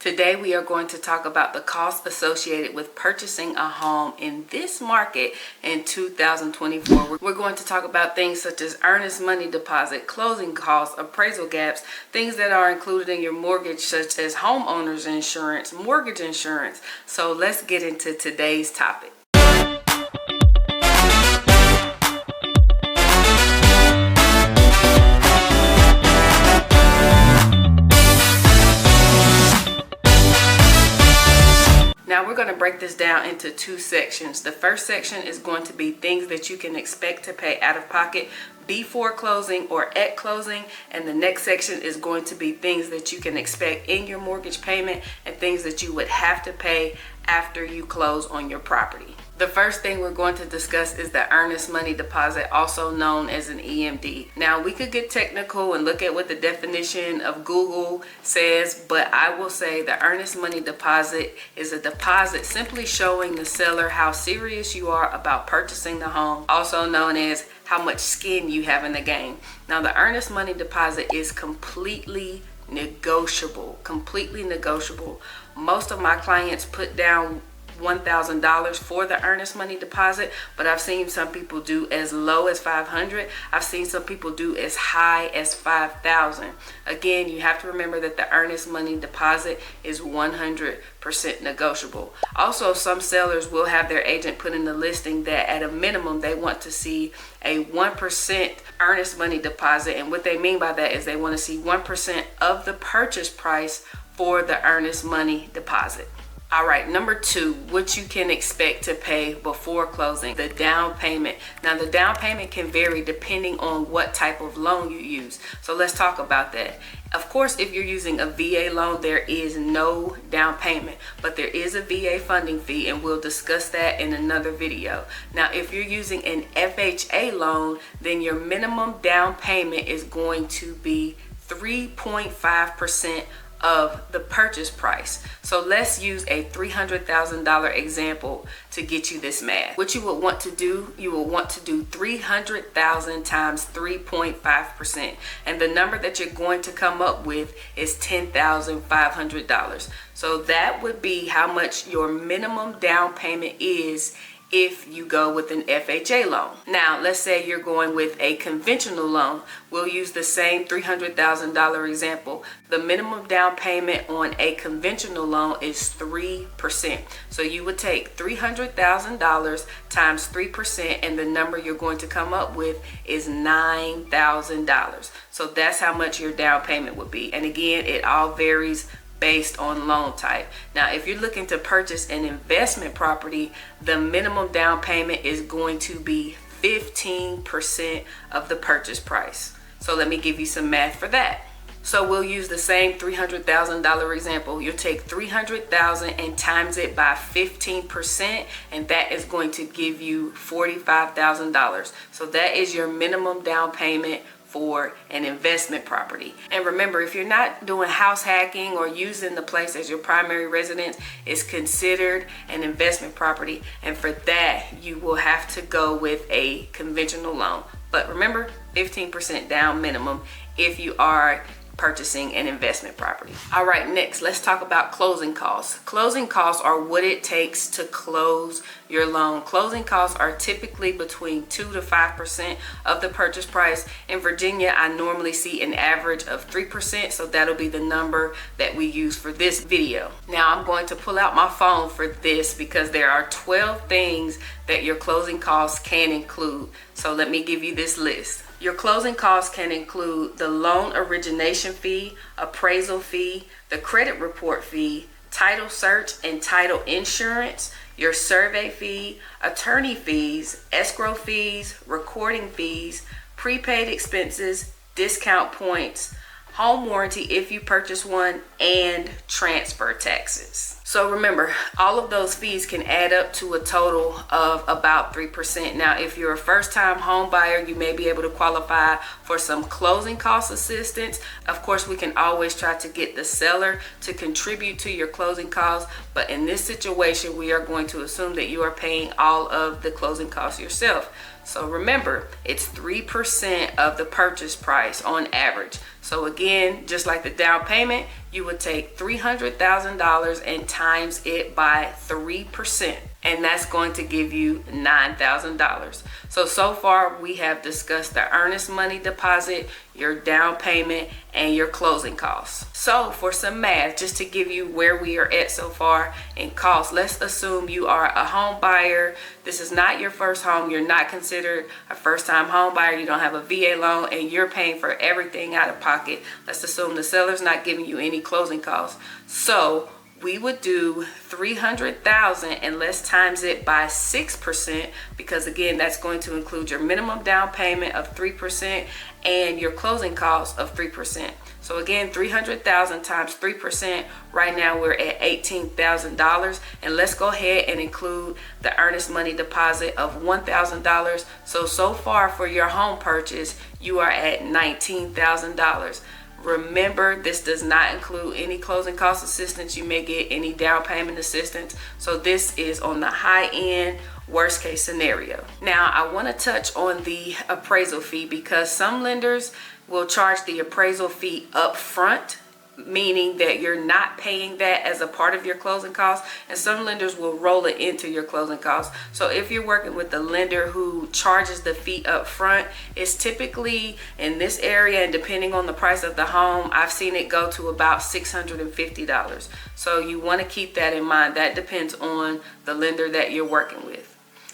Today we are going to talk about the costs associated with purchasing a home in this market in 2024. We're going to talk about things such as earnest money deposit, closing costs, appraisal gaps, things that are included in your mortgage such as homeowner's insurance, mortgage insurance. So let's get into today's topic. Now we're going to break this down into two sections. The first section is going to be things that you can expect to pay out of pocket before closing or at closing, and the next section is going to be things that you can expect in your mortgage payment and things that you would have to pay after you close on your property. The first thing we're going to discuss is the earnest money deposit, also known as an EMD. Now we could get technical and look at what the definition of Google says, but I will say the earnest money deposit is a deposit simply showing the seller how serious you are about purchasing the home, also known as how much skin you have in the game. Now the earnest money deposit is completely negotiable. Most of my clients put down $1,000 for the earnest money deposit, but I've seen some people do as low as $500. I've seen some people do as high as $5,000. Again, you have to remember that the earnest money deposit is 100% negotiable. Also, some sellers will have their agent put in the listing that at a minimum they want to see a 1% earnest money deposit, and what they mean by that is they want to see 1% of the purchase price for the earnest money deposit. All right, number two, what you can expect to pay before closing, the down payment. Now the down payment can vary depending on what type of loan you use. So let's talk about that. Of course, if you're using a VA loan, there is no down payment, but there is a VA funding fee, and we'll discuss that in another video. Now, if you're using an FHA loan, then your minimum down payment is going to be 3.5% of the purchase price. So let's use a $300,000 example to get you this math. What you would want to do, you will want to do 300,000 times 3.5%, and the number that you're going to come up with is $10,500. So that would be how much your minimum down payment is if you go with an FHA loan. Now, let's say you're going with a conventional loan. We'll use the same $300,000 example. The minimum down payment on a conventional loan is 3%. So you would take $300,000 times 3%, and the number you're going to come up with is $9,000. So that's how much your down payment would be. And again, it all varies based on loan type. Now, if you're looking to purchase an investment property, the minimum down payment is going to be 15% of the purchase price. So let me give you some math for that. So we'll use the same $300,000 example. You'll take $300,000 and times it by 15%, and that is going to give you $45,000. So that is your minimum down payment for an investment property. And remember, if you're not doing house hacking or using the place as your primary residence, it's considered an investment property, and for that you will have to go with a conventional loan. But remember, 15% down minimum if you are purchasing an investment property. All right, next let's talk about closing costs. Closing costs are what it takes to close your loan. Closing costs are typically between 2 to 5% of the purchase price. In Virginia, I normally see an average of 3%, so that'll be the number that we use for this video. Now I'm going to pull out my phone for this because there are 12 things that your closing costs can include. So let me give you this list. Your closing costs can include the loan origination fee, appraisal fee, the credit report fee, title search and title insurance, your survey fee, attorney fees, escrow fees, recording fees, prepaid expenses, discount points, home warranty if you purchase one, and transfer taxes. So remember, all of those fees can add up to a total of about 3%. Now, if you're a first-time home buyer, you may be able to qualify for some closing cost assistance. Of course, we can always try to get the seller to contribute to your closing costs, but in this situation, we are going to assume that you are paying all of the closing costs yourself. So remember, it's 3% of the purchase price on average. So again, just like the down payment, you would take $300,000 and times it by 3. And that's going to give you $9,000. So far we have discussed the earnest money deposit, your down payment, and your closing costs. So for some math, just to give you where we are at so far in costs, let's assume you are a home buyer. This is not your first home. You're not considered a first-time home buyer. You don't have a VA loan, and you're paying for everything out of pocket. Let's assume the seller's not giving you any closing costs. So we would do $300,000 and let's times it by 6, because again, that's going to include your minimum down payment of 3% and your closing costs of 3%. So again, $300,000 times 3. Right now we're at $18,000, and let's go ahead and include the earnest money deposit of $1,000. So far for your home purchase, you are at $19,000. Remember, this does not include any closing cost assistance. You may get any down payment assistance. So this is on the high end, worst case scenario. Now, I want to touch on the appraisal fee, because some lenders will charge the appraisal fee up front, meaning that you're not paying that as a part of your closing costs, and some lenders will roll it into your closing costs. So if you're working with the lender who charges the fee up front, it's typically in this area, and depending on the price of the home, I've seen it go to about $650. So you want to keep that in mind. That depends on the lender that you're working with.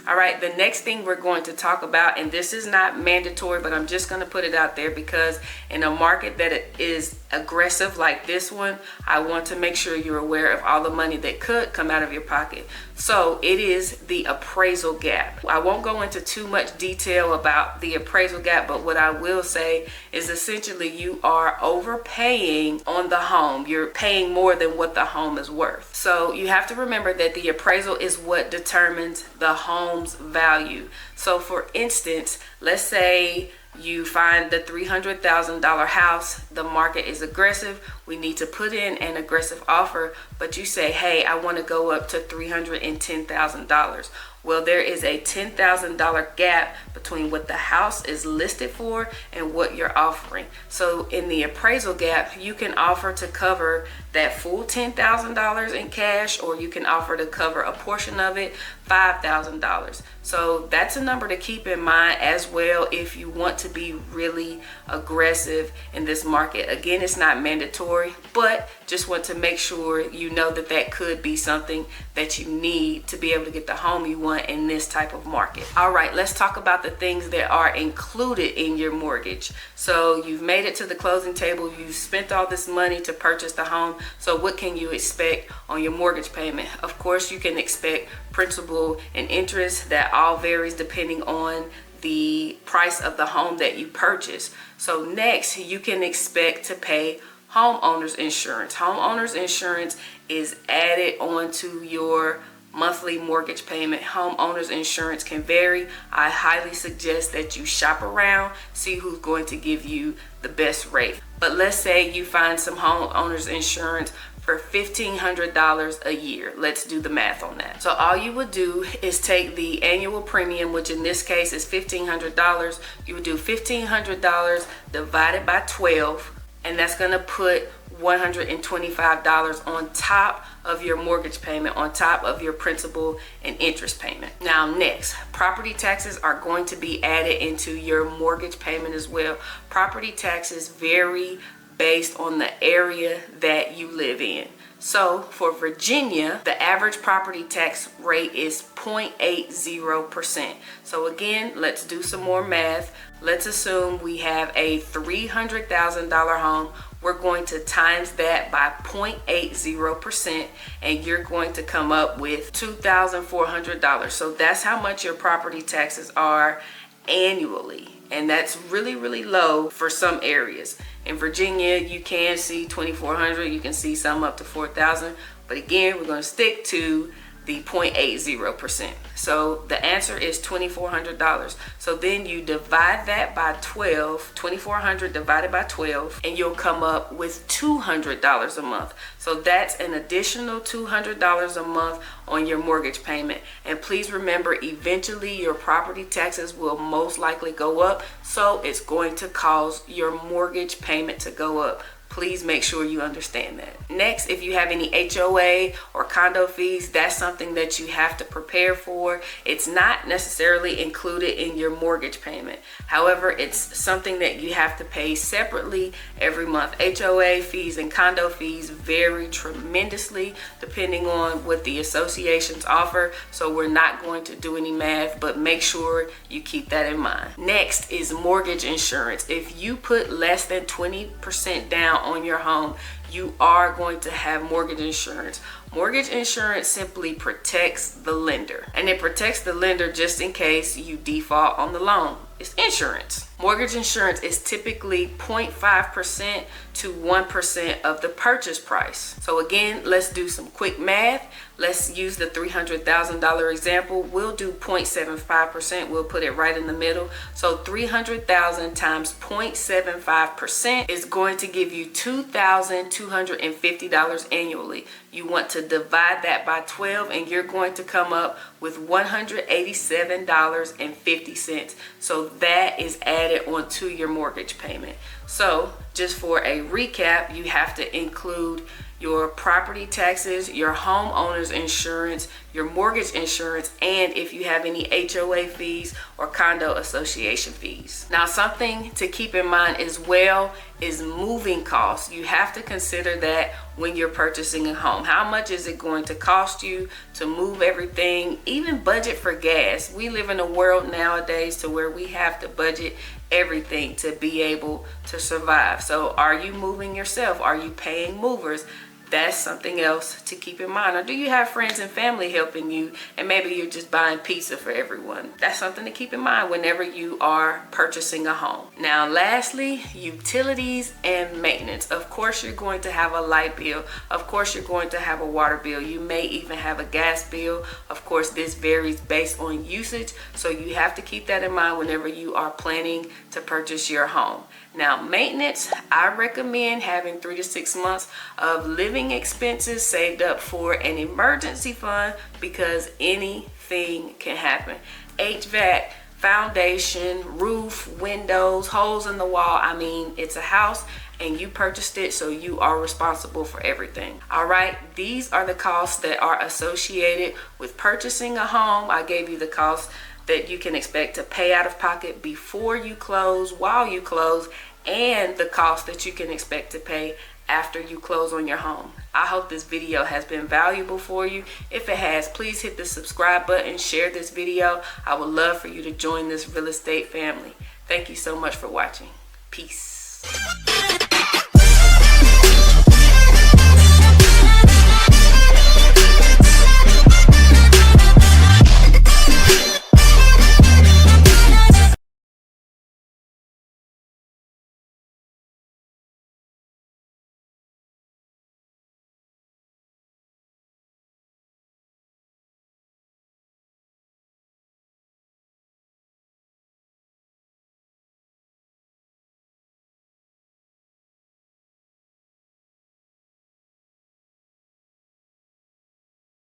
All right, the next thing we're going to talk about, and this is not mandatory, but I'm just going to put it out there because in a market that is aggressive like this one, I want to make sure you're aware of all the money that could come out of your pocket. So it is the appraisal gap. I won't go into too much detail about the appraisal gap, but what I will say is essentially you are overpaying on the home. You're paying more than what the home is worth. So you have to remember that the appraisal is what determines the home's value. So for instance, let's say you find the $300,000 house, the market is aggressive, we need to put in an aggressive offer, but you say, hey, I want to go up to $310,000. Well, there is a $10,000 gap between what the house is listed for and what you're offering. So in the appraisal gap, you can offer to cover that full $10,000 in cash, or you can offer to cover a portion of it, $5,000. So that's a number to keep in mind as well if you want to be really aggressive in this market. Again, it's not mandatory, but just want to make sure you know that that could be something that you need to be able to get the home you want in this type of market. All right, let's talk about the things that are included in your mortgage. So you've made it to the closing table, you've spent all this money to purchase the home. So what can you expect on your mortgage payment? Of course, you can expect principal and interest. That all varies depending on the price of the home that you purchase. So next, you can expect to pay homeowner's insurance. Homeowner's insurance is added onto your monthly mortgage payment. Homeowner's insurance can vary. I highly suggest that you shop around, see who's going to give you the best rate. But let's say you find some homeowner's insurance for $1,500 a year. Let's do the math on that. So all you would do is take the annual premium, which in this case is $1,500. You would do $1,500 divided by 12, and that's going to put $125 on top of your mortgage payment, on top of your principal and interest payment. Now next, property taxes are going to be added into your mortgage payment as well. Property taxes vary based on the area that you live in. So for Virginia, the average property tax rate is 0.80%. So again, let's do some more math. Let's assume we have a $300,000 home. We're going to times that by 0.80%, and you're going to come up with $2,400. So that's how much your property taxes are annually. And that's really, really low for some areas. In Virginia, you can see $2,400. You can see some up to $4,000. But again, we're going to stick to the 0.80%. So the answer is $2,400. So then you divide that by 12, 2,400 divided by 12, and you'll come up with $200 a month. So that's an additional $200 a month on your mortgage payment. And please remember, eventually your property taxes will most likely go up, so it's going to cause your mortgage payment to go up. Please make sure you understand that. Next, if you have any HOA or condo fees, that's something that you have to prepare for. It's not necessarily included in your mortgage payment. However, it's something that you have to pay separately every month. HOA fees and condo fees vary tremendously depending on what the associations offer. So we're not going to do any math, but make sure you keep that in mind. Next is mortgage insurance. If you put less than 20% down on your home, you are going to have mortgage insurance. Mortgage insurance simply protects the lender, and it protects the lender just in case you default on the loan. It's insurance. Mortgage insurance is typically 0.5% to 1% of the purchase price. So again, let's do some quick math. Let's use the $300,000 example. We'll do 0.75%. We'll put it right in the middle. So 300,000 times 0.75% is going to give you $2,250 annually. You want to divide that by 12, and you're going to come up with $187.50. So that is added onto your mortgage payment. So just for a recap, you have to include your property taxes, your homeowner's insurance, your mortgage insurance, and if you have any HOA fees or condo association fees. Now, something to keep in mind as well is moving costs. You have to consider that when you're purchasing a home. How much is it going to cost you to move everything? Even budget for gas. We live in a world nowadays to where we have to budget everything to be able to survive. So are you moving yourself? Are you paying movers? That's something else to keep in mind. Or do you have friends and family helping you, and maybe you're just buying pizza for everyone? That's something to keep in mind whenever you are purchasing a home. Now, lastly, utilities and maintenance. Of course, you're going to have a light bill. Of course, you're going to have a water bill. You may even have a gas bill. Of course, this varies based on usage, so you have to keep that in mind whenever you are planning to purchase your home. Now, maintenance, I recommend having 3 to 6 months of living expenses saved up for an emergency fund, because anything can happen. HVAC, foundation, roof, windows, holes in the wall. I mean, it's a house and you purchased it, so you are responsible for everything. All right, these are the costs that are associated with purchasing a home. I gave you the costs that you can expect to pay out of pocket before you close, while you close, and the cost that you can expect to pay after you close on your home. I hope this video has been valuable for you. If it has, please hit the subscribe button, share this video. I would love for you to join this real estate family. Thank you so much for watching. Peace.